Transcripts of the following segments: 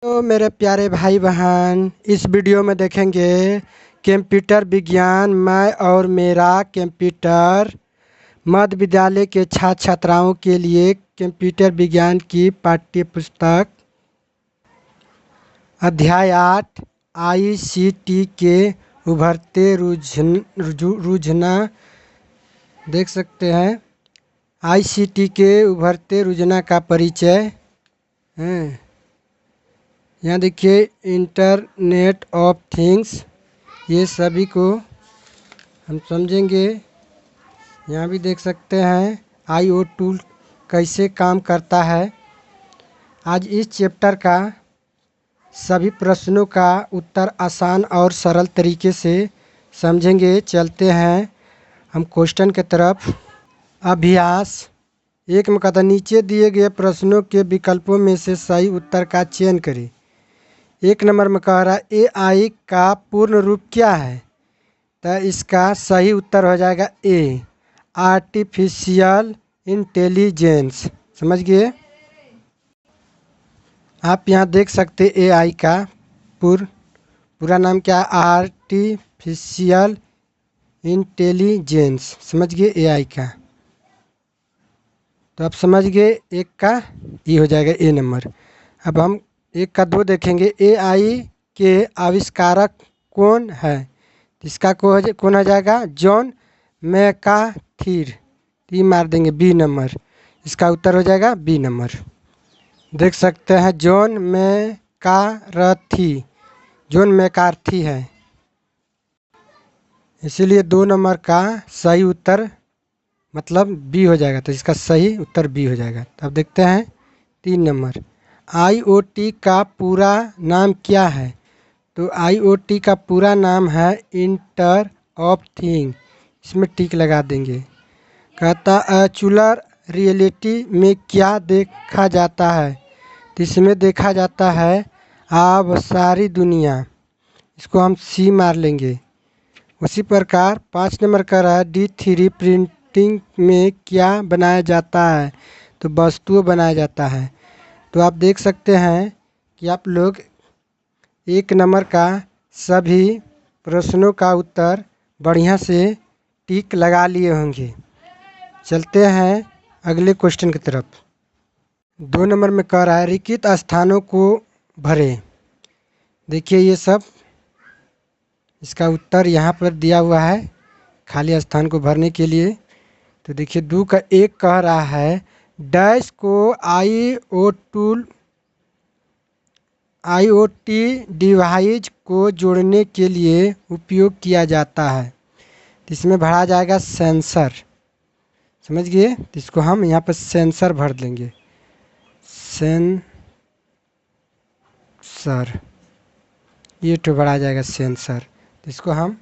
तो मेरे प्यारे भाई बहन, इस वीडियो में देखेंगे कंप्यूटर विज्ञान मैं और मेरा कंप्यूटर मध्य विद्यालय के छात्र छात्राओं के लिए कंप्यूटर विज्ञान की पाठ्य पुस्तक अध्याय 8 आईसीटी के उभरते रुझान देख सकते हैं। आईसीटी के उभरते रुझान का परिचय है। यहाँ देखिए इंटरनेट ऑफ थिंग्स, ये सभी को हम समझेंगे। यहाँ भी देख सकते हैं आईओ टूल कैसे काम करता है। आज इस चैप्टर का सभी प्रश्नों का उत्तर आसान और सरल तरीके से समझेंगे। चलते हैं हम क्वेश्चन के तरफ। अभ्यास 1 में कहता नीचे दिए गए प्रश्नों के विकल्पों में से सही उत्तर का चयन करें। 1 नंबर में कह रहा है एआई का पूर्ण रूप क्या है, तो इसका सही उत्तर हो जाएगा ए, आर्टिफिशियल इंटेलिजेंस। समझ गए। आप यहाँ देख सकते एआई का पूरा नाम क्या है, आर्टिफिशियल इंटेलिजेंस। समझ गए एआई का, तो आप समझ गए एक का ये हो जाएगा ए नंबर। अब हम 1 का 2 देखेंगे। एआई के आविष्कारक कौन है, इसका कौन हो जाएगा, जॉन मैकार्थी। ये मार देंगे बी नंबर, इसका उत्तर हो जाएगा बी नंबर। देख सकते हैं जॉन मैकार्थी है, इसीलिए 2 नंबर का सही उत्तर मतलब बी हो जाएगा, तो इसका सही उत्तर बी हो जाएगा। अब देखते हैं 3 नंबर आईओटी का पूरा नाम क्या है, तो आईओटी का पूरा नाम है इंटर ऑफ थिंग, इसमें टिक लगा देंगे। कहता वर्चुअल रियलिटी में क्या देखा जाता है, तो इसमें देखा जाता है अब सारी दुनिया, इसको हम सी मार लेंगे। उसी प्रकार 5 नंबर का रहा है D3 प्रिंटिंग में क्या बनाया जाता है, तो वस्तुएं बनाया जाता है। तो आप देख सकते हैं कि आप लोग 1 नंबर का सभी प्रश्नों का उत्तर बढ़िया से टिक लगा लिए होंगे। चलते हैं अगले क्वेश्चन की तरफ। 2 नंबर में कह रहा है रिक्त स्थानों को भरें। देखिए ये सब इसका उत्तर यहाँ पर दिया हुआ है खाली स्थान को भरने के लिए। तो देखिए 2 का 1 कह रहा है डैश को आईओटी डिवाइस को जोड़ने के लिए उपयोग किया जाता है, तो इसमें भरा जाएगा सेंसर। समझ गए, तो इसको हम यहाँ पर सेंसर भर देंगे, सेंसर, ये तो भरा जाएगा सेंसर। तो इसको हम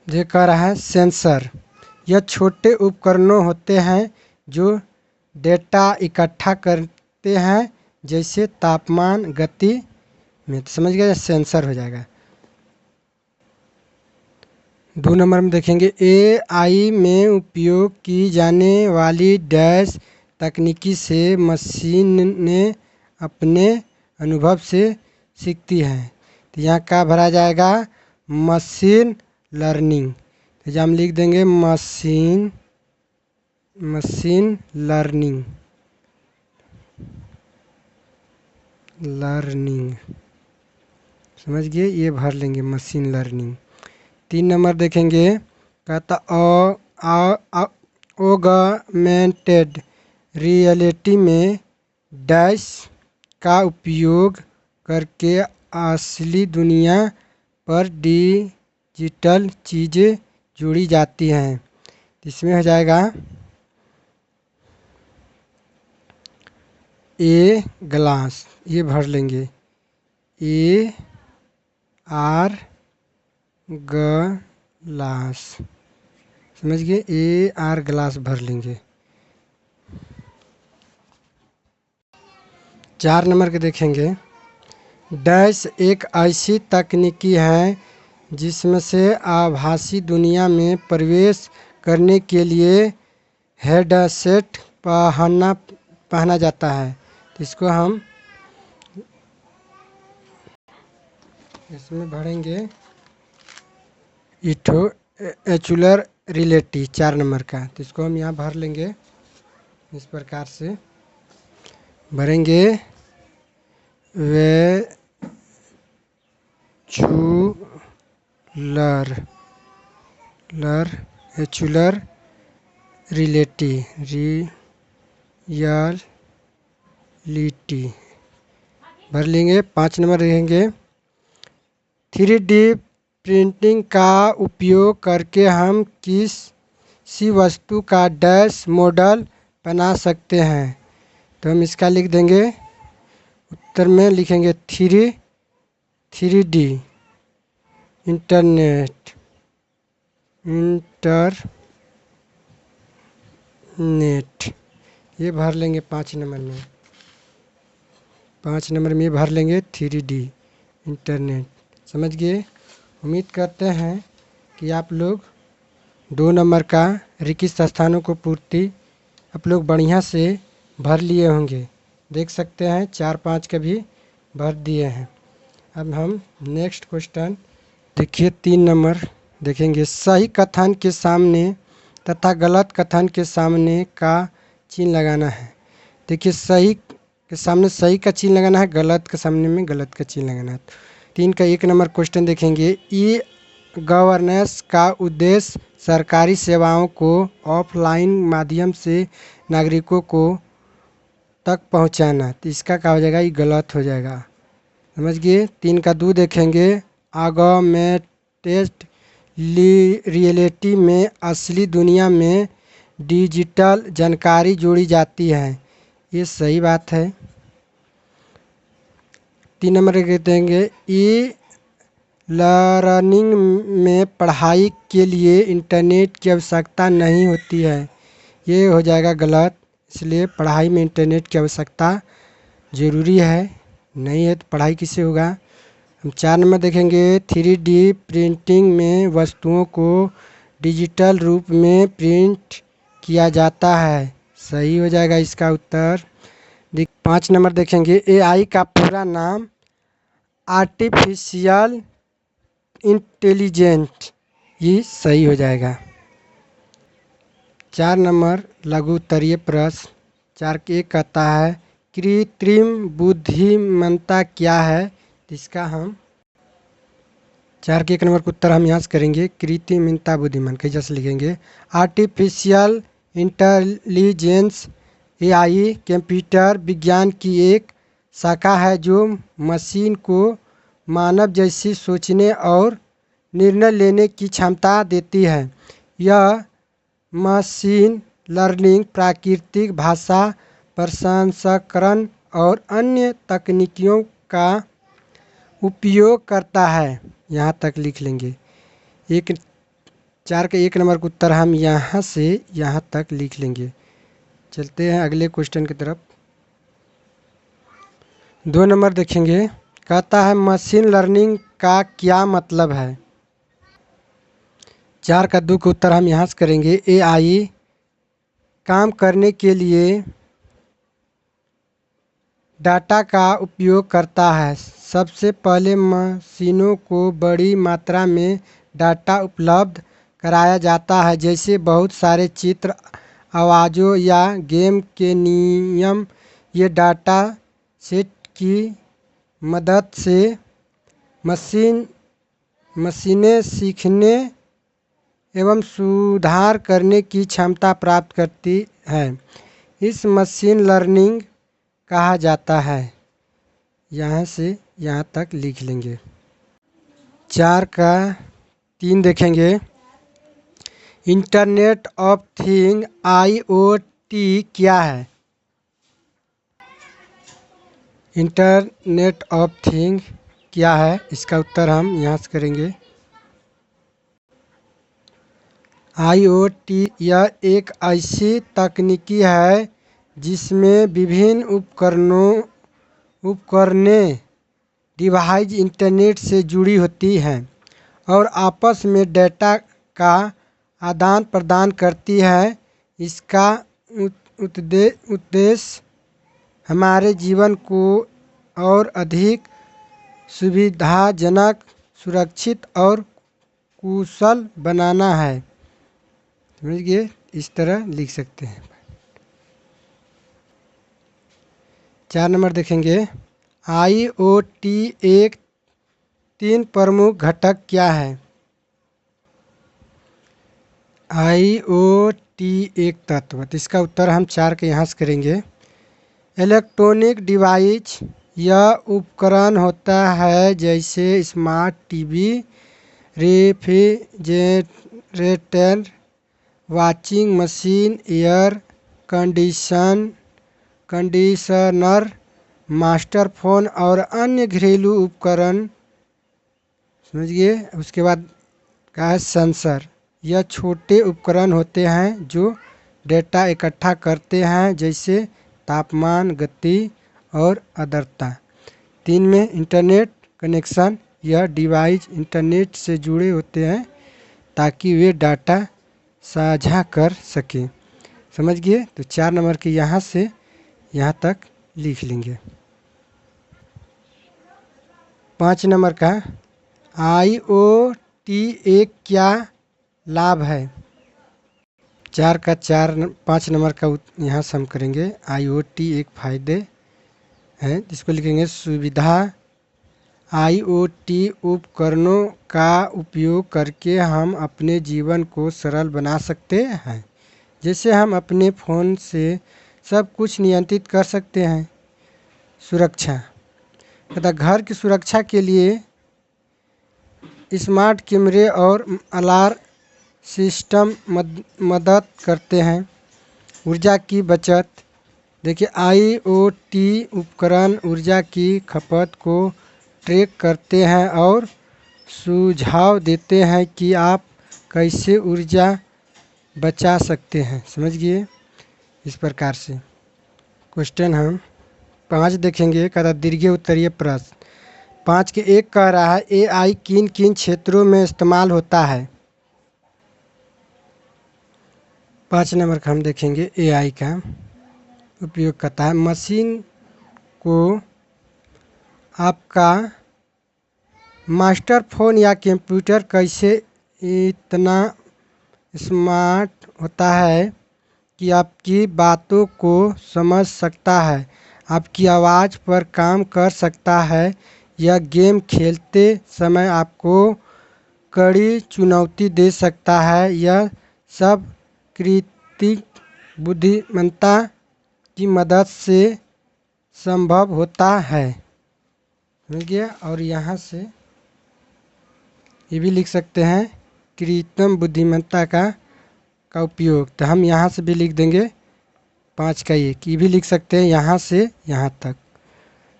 ये कह रहा है सेंसर, यह छोटे उपकरणों होते हैं जो डेटा इकट्ठा करते हैं जैसे तापमान, गति में। तो समझ गए, सेंसर हो जाएगा। 2 नंबर में देखेंगे एआई में उपयोग की जाने वाली डैश तकनीकी से मशीनें अपने अनुभव से सीखती हैं, तो यहाँ का भरा जाएगा मशीन लर्निंग। तो जब हम लिख देंगे मशीन लर्निंग, समझ गए, ये भर लेंगे मशीन लर्निंग। 3 नंबर देखेंगे, कहता ऑगमेंटेड रियलिटी में डैश का उपयोग करके असली दुनिया पर डिजिटल चीज़ें जोड़ी जाती हैं, इसमें हो जाएगा ए ग्लास, ये भर लेंगे AR ग्लास। समझ गए, AR ग्लास भर लेंगे। 4 नंबर के देखेंगे डैश एक ऐसी तकनीकी है जिसमें से आभासी दुनिया में प्रवेश करने के लिए हेडसेट पहना जाता है, तो इसको हम इसमें भरेंगे इथो एचुलर रिलेटी 4 नंबर का, तो इसको हम यहाँ भर लेंगे। इस प्रकार से भरेंगे एचुलर रिलेटी भर लेंगे। 5 नंबर रहेंगे 3D प्रिंटिंग का उपयोग करके हम किसी वस्तु का डैश मॉडल बना सकते हैं, तो हम इसका लिख देंगे। उत्तर में लिखेंगे 3D इंटरनेट ये भर लेंगे 5 नंबर में। 5 नंबर में भर लेंगे 3D इंटरनेट। समझ गए? उम्मीद करते हैं कि आप लोग 2 नंबर का रिक्त स्थानों को पूर्ति आप लोग बढ़िया से भर लिए होंगे। देख सकते हैं 4-5 का भी भर दिए हैं। अब हम नेक्स्ट क्वेश्चन देखिए 3 नंबर देखेंगे। सही कथन के सामने तथा गलत कथन के सामने का चिन्ह लगाना है। देखिए सही के सामने सही का चिन्ह लगाना है, गलत के सामने में गलत का चिन्ह लगाना है। 3 का 1 नंबर क्वेश्चन देखेंगे। ई गवर्नेंस का उद्देश्य सरकारी सेवाओं को ऑफलाइन माध्यम से नागरिकों को तक पहुंचाना, तो इसका क्या हो जाएगा? ये गलत हो जाएगा। समझ गए? 3 का 2 देखेंगे। ऑगमेंटेड रियलिटी में असली दुनिया में डिजिटल जानकारी जोड़ी जाती है, ये सही बात है। 3 नंबर देंगे। ई लर्निंग में पढ़ाई के लिए इंटरनेट की आवश्यकता नहीं होती है, ये हो जाएगा गलत। इसलिए पढ़ाई में इंटरनेट की आवश्यकता ज़रूरी है, नहीं है तो पढ़ाई किससे होगा। हम 4 नंबर देखेंगे। 3D प्रिंटिंग में वस्तुओं को डिजिटल रूप में प्रिंट किया जाता है, सही हो जाएगा इसका उत्तर। 5 नंबर देखेंगे। AI का पूरा नाम आर्टिफिशियल इंटेलिजेंट, ये सही हो जाएगा। 4 नंबर लघु उत्तरीय प्रश्न 4 के 1 कहता है कृत्रिम बुद्धिमत्ता क्या है, इसका हम 4 के 1 नंबर का उत्तर हम यहाँ से करेंगे। कृत्रिमता बुद्धिमान कैसे से लिखेंगे? आर्टिफिशियल इंटेलिजेंस AI कंप्यूटर विज्ञान की एक शाखा है जो मशीन को मानव जैसी सोचने और निर्णय लेने की क्षमता देती है। यह मशीन लर्निंग, प्राकृतिक भाषा प्रसंस्करण और अन्य तकनीकों का उपयोग करता है। यहाँ तक लिख लेंगे। 4 के 1 नंबर का उत्तर हम यहाँ से यहाँ तक लिख लेंगे। चलते हैं अगले क्वेश्चन की तरफ। 2 नंबर देखेंगे। कहता है मशीन लर्निंग का क्या मतलब है। 4 का 2 का उत्तर हम यहाँ से करेंगे। AI काम करने के लिए डाटा का उपयोग करता है। सबसे पहले मशीनों को बड़ी मात्रा में डाटा उपलब्ध कराया जाता है, जैसे बहुत सारे चित्र, आवाज़ों या गेम के नियम। ये डाटा सेट की मदद से मशीनें सीखने एवं सुधार करने की क्षमता प्राप्त करती है। इस मशीन लर्निंग कहा जाता है। यहाँ से यहाँ तक लिख लेंगे। 4 का 3 देखेंगे। इंटरनेट ऑफ थिंग IoT क्या है। इंटरनेट ऑफ थिंग क्या है, इसका उत्तर हम यहाँ से करेंगे। IoT यह एक ऐसी तकनीकी है जिसमें विभिन्न उपकरणें डिवाइस इंटरनेट से जुड़ी होती हैं और आपस में डेटा का आदान प्रदान करती है। इसका उद्देश्य हमारे जीवन को और अधिक सुविधाजनक सुरक्षित और कुशल बनाना है। समझ गए, इस तरह लिख सकते हैं। 4 नंबर देखेंगे, IoT एक 3 प्रमुख घटक क्या है? IoT एक तत्व, तो इसका उत्तर हम 4 के यहाँ से करेंगे। इलेक्ट्रॉनिक डिवाइस यह उपकरण होता है जैसे smart TV, refrigerator, washing machine, air conditioner, master phone और अन्य घरेलू उपकरण। समझिए, उसके बाद का है सेंसर। यह छोटे उपकरण होते हैं जो डेटा इकट्ठा करते हैं जैसे तापमान, गति और आर्द्रता। 3 में इंटरनेट कनेक्शन, यह डिवाइस इंटरनेट से जुड़े होते हैं ताकि वे डाटा साझा कर सकें। समझ गए, तो 4 नंबर के यहाँ से यहाँ तक लिख लेंगे। 5 नंबर का IoT एक क्या लाभ है? 4 का 5 नंबर का यहाँ से हम करेंगे। IoT एक फायदे हैं, जिसको लिखेंगे सुविधा। IoT उपकरणों का उपयोग करके हम अपने जीवन को सरल बना सकते हैं। जैसे हम अपने फ़ोन से सब कुछ नियंत्रित कर सकते हैं। सुरक्षा, तथा घर की सुरक्षा के लिए स्मार्ट कैमरे और अलार्म सिस्टम मदद करते हैं। ऊर्जा की बचत, देखिए IoT उपकरण ऊर्जा की खपत को ट्रैक करते हैं और सुझाव देते हैं कि आप कैसे ऊर्जा बचा सकते हैं। समझ गए, इस प्रकार से। क्वेश्चन हम 5 देखेंगे, कहता दीर्घ उत्तरीय प्रश्न। 5 के 1 कह रहा है AI किन किन क्षेत्रों में इस्तेमाल होता है? 5 नंबर का हम देखेंगे AI का उपयोग करता है मशीन को आपका मास्टर फोन या कंप्यूटर कैसे इतना स्मार्ट होता है कि आपकी बातों को समझ सकता है, आपकी आवाज़ पर काम कर सकता है, यह गेम खेलते समय आपको कड़ी चुनौती दे सकता है। यह सब कृत्रिम बुद्धिमत्ता की मदद से संभव होता है। समझ गया, और यहाँ से ये भी लिख सकते हैं कृत्रिम बुद्धिमत्ता का उपयोग, तो हम यहाँ से भी लिख देंगे 5 का 1, ये भी लिख सकते हैं यहाँ से यहाँ तक।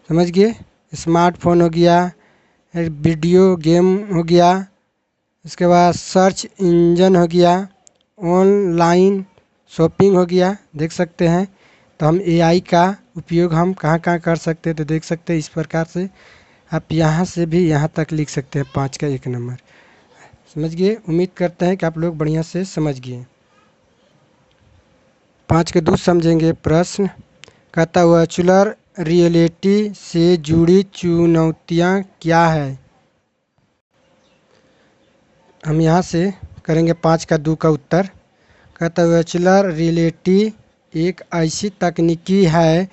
समझ गए, स्मार्टफोन हो गया, वीडियो गेम हो गया, इसके बाद सर्च इंजन हो गया, ऑनलाइन शॉपिंग हो गया। देख सकते हैं, तो हम AI का उपयोग हम कहाँ कहाँ कर सकते हैं, तो देख सकते हैं इस प्रकार से। आप यहाँ से भी यहाँ तक लिख सकते हैं 5 का 1 नंबर। समझ गए, उम्मीद करते हैं कि आप लोग बढ़िया से समझ गए। 5 के 2 समझेंगे प्रश्न। कहता हुआ वर्चुअल रियलिटी से जुड़ी चुनौतियाँ क्या है? हम यहाँ से करेंगे 5 का 2 का उत्तर। कहता वर्चुअल रियलिटी एक ऐसी तकनीकी है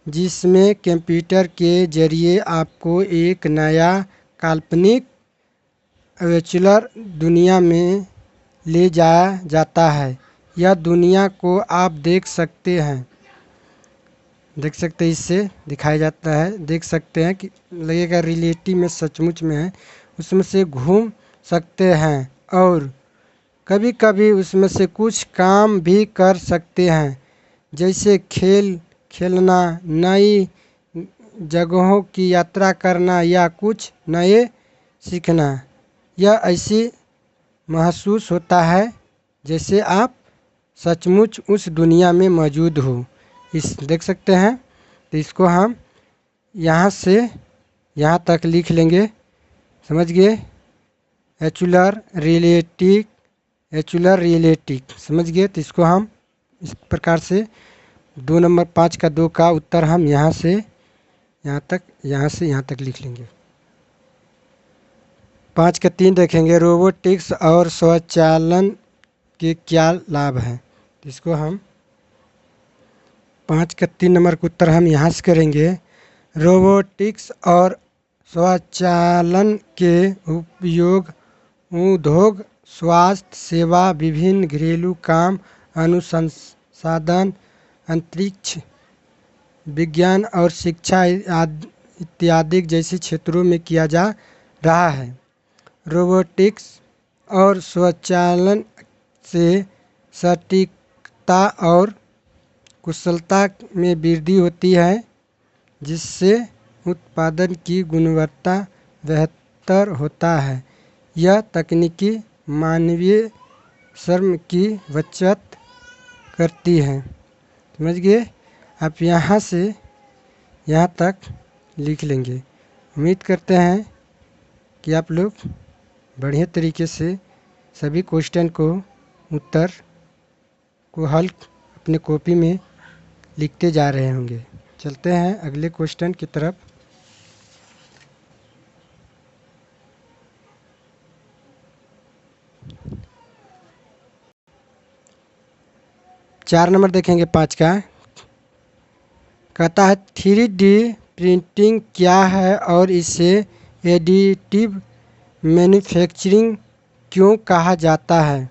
जिसमें कंप्यूटर के जरिए आपको एक नया काल्पनिक वर्चुअल दुनिया में ले जाया जाता है। यह दुनिया को आप देख सकते हैं, इससे दिखाया जाता है। देख सकते हैं कि लगेगा रियलिटी में सचमुच में है, उसमें से घूम सकते हैं और कभी कभी उसमें से कुछ काम भी कर सकते हैं, जैसे खेलना, नई जगहों की यात्रा करना या कुछ नए सीखना। यह ऐसी महसूस होता है जैसे आप सचमुच उस दुनिया में मौजूद हो। इस देख सकते हैं, तो इसको हम यहाँ से यहाँ तक लिख लेंगे। समझ गए, वर्चुअल रियलिटी समझ गए, तो इसको हम इस प्रकार से 2 नंबर 5 का 2 का उत्तर हम यहाँ से यहाँ तक, यहाँ से यहाँ तक लिख लेंगे। 5 का 3 देखेंगे, रोबोटिक्स और स्वचालन के क्या लाभ हैं। तो इसको हम 5 का 3 नंबर का उत्तर हम यहाँ से करेंगे। रोबोटिक्स और स्वचालन के उपयोग उद्योग, स्वास्थ्य सेवा, विभिन्न घरेलू काम, अनुसंधान, अंतरिक्ष विज्ञान और शिक्षा इत्यादि जैसे क्षेत्रों में किया जा रहा है। रोबोटिक्स और स्वचालन से सटीकता और कुशलता में वृद्धि होती है, जिससे उत्पादन की गुणवत्ता बेहतर होता है। यह तकनीकी मानवीय श्रम की बचत करती है। समझ गए? आप यहाँ से यहाँ तक लिख लेंगे। उम्मीद करते हैं कि आप लोग बढ़िया तरीके से सभी क्वेश्चन को उत्तर को हल अपने कॉपी में लिखते जा रहे होंगे। चलते हैं अगले क्वेश्चन की तरफ। चार नंबर देखेंगे 5 का। कहता है 3D प्रिंटिंग क्या है और इसे एडिटिव मैन्युफैक्चरिंग क्यों कहा जाता है।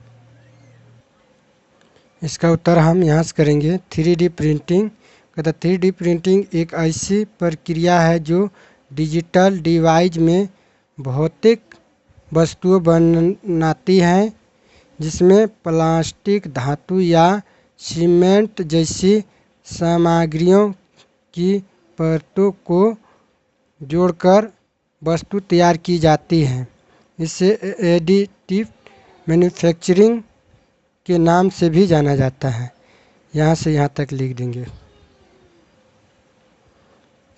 इसका उत्तर हम यहाँ से करेंगे। 3D प्रिंटिंग कहता 3D प्रिंटिंग एक ऐसी प्रक्रिया है जो डिजिटल डिवाइस में भौतिक वस्तुएं बनाती है, जिसमें प्लास्टिक, धातु या सीमेंट जैसी सामग्रियों की परतों को जोड़कर वस्तु तैयार की जाती है। इसे एडिटिव मैन्युफैक्चरिंग के नाम से भी जाना जाता है। यहाँ से यहाँ तक लिख देंगे।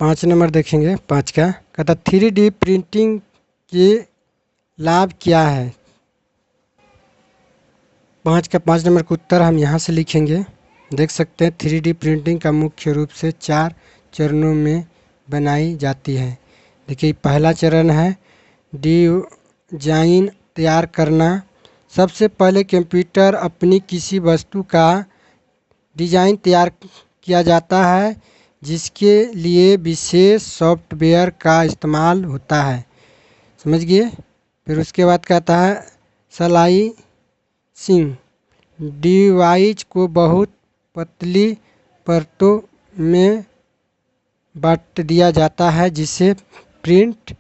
5 नंबर देखेंगे 5 का। कहता 3D प्रिंटिंग के लाभ क्या है। 5 का 5 नंबर का उत्तर हम यहाँ से लिखेंगे। देख सकते हैं 3D प्रिंटिंग का मुख्य रूप से 4 चरणों में बनाई जाती है। देखिए पहला चरण है डिजाइन तैयार करना। सबसे पहले कंप्यूटर अपनी किसी वस्तु का डिजाइन तैयार किया जाता है, जिसके लिए विशेष सॉफ्टवेयर का इस्तेमाल होता है। समझ गए? फिर उसके बाद कहता है स्लाइसिंग। डिवाइस को बहुत पतली परतों में बांट दिया जाता है, जिससे प्रिंट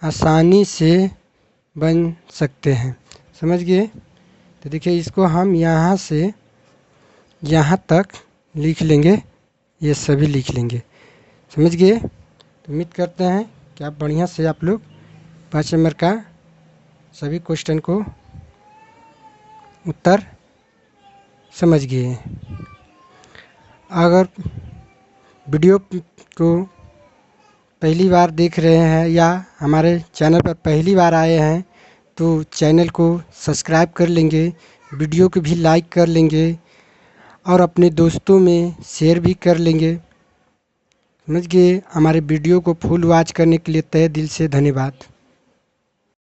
आसानी से बन सकते हैं। समझ गए? तो देखिए इसको हम यहाँ से यहाँ तक लिख लेंगे। ये सभी लिख लेंगे। समझ गए? तो उम्मीद करते हैं कि आप बढ़िया से आप लोग 5 नंबर का सभी क्वेश्चन को उत्तर समझ गए। अगर वीडियो को पहली बार देख रहे हैं या हमारे चैनल पर पहली बार आए हैं तो चैनल को सब्सक्राइब कर लेंगे, वीडियो को भी लाइक कर लेंगे और अपने दोस्तों में शेयर भी कर लेंगे। समझ गए? हमारे वीडियो को फुल वॉच करने के लिए तहे दिल से धन्यवाद।